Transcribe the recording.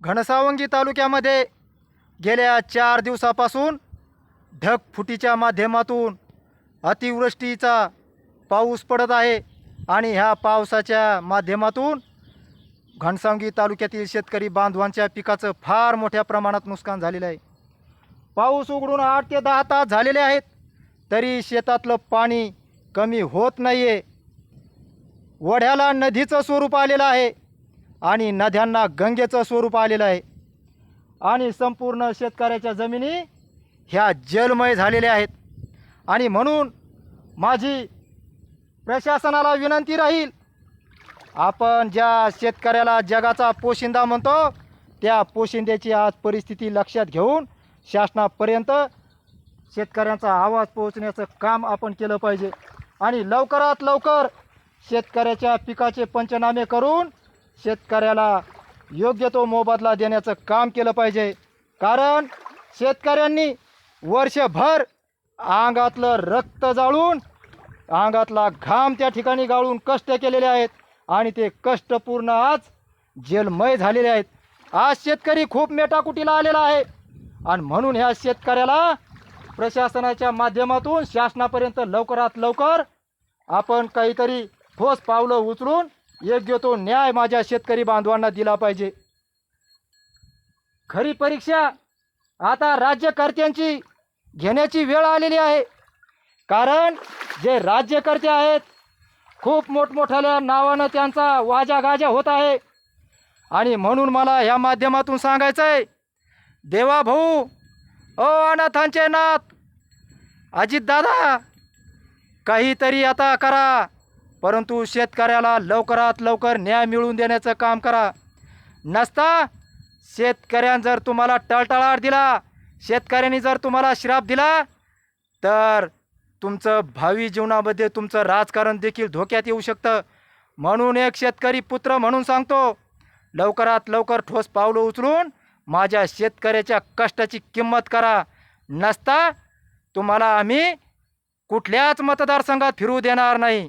घनसावंगी तालुक्यामध्ये गेल्या 4 दिवसापासून ढगफुटीच्या माध्यमातून अतिवृष्टीचा पाऊस पडत आहे आणि ह्या पावसाच्या माध्यमातून घनसावंगी तालुक्यातील शेतकरी बांधवांच्या पिकाचं फार मोठ्या प्रमाणात नुकसान झालेलं आहे। पाऊस उघडून 8 ते 10 तास झालेले आहेत तरी शेतातलं पाणी कमी होत नाही आहे। वढ्याला नदीचं स्वरूप आलेलं आहे आणि नद्यांना गंगेचं स्वरूप आलेलं आहे आणि संपूर्ण शेतकऱ्याच्या जमिनी ह्या जलमय झालेल्या आहेत। आणि म्हणून माझी प्रशासनाला विनंती राहील, आपण ज्या शेतकऱ्याला जगाचा पोशिंदा म्हणतो त्या पोशिंद्याची आज परिस्थिती लक्षात घेऊन शासनापर्यंत शेतकऱ्यांचा आवाज पोहोचण्याचं काम आपण केलं पाहिजे आणि लवकरात लवकर शेतकऱ्याच्या पिकाचे पंचनामे करून शेतकऱ्याला योग्य तो मोबदला देण्याचं काम केलं पाहिजे। कारण शेतकऱ्यांनी वर्षभर अंगातलं रक्त जाळून, अंगातला घाम त्या ठिकाणी गाळून कष्ट केलेले आहेत आणि ते कष्ट पूर्ण आज जेलमय झालेले आहेत। आज शेतकरी खूप मेटाकुटीला आलेला आहे आणि म्हणून ह्या शेतकऱ्याला प्रशासनाच्या माध्यमातून शासनापर्यंत लवकरात लवकर आपण काहीतरी ठोस पावलं उचलून योग्य तो न्याय माझ्या शेतकरी बांधवांना दिला पाहिजे। खरी परीक्षा आता राज्यकर्त्यांची घेण्याची वेळ आलेली आहे। कारण जे राज्यकर्ते आहेत खूप मोठमोठ्या नावानं त्यांचा वाजागाजा होत आहे आणि म्हणून मला ह्या माध्यमातून सांगायचं आहे, देवा भाऊ, ओ अनाथांचे नाथ, अजितदादा, काहीतरी आता करा, परंतु शेतकऱ्याला लवकरात लवकर न्याय मिळवून देण्याचं काम करा। नसता शेतकऱ्यानं जर तुम्हाला टळटळाट दिला, शेतकऱ्यांनी जर तुम्हाला श्राप दिला तर तुमचं भावी जीवनामध्ये तुमचं राजकारण देखील धोक्यात येऊ शकतं। म्हणून एक शेतकरी पुत्र म्हणून सांगतो, लवकरात लवकर ठोस पावलं उचलून माझ्या शेतकऱ्याच्या कष्टाची किंमत करा। नसता तुम्हाला आम्ही कुठल्याच मतदारसंघात फिरू देणार नाही।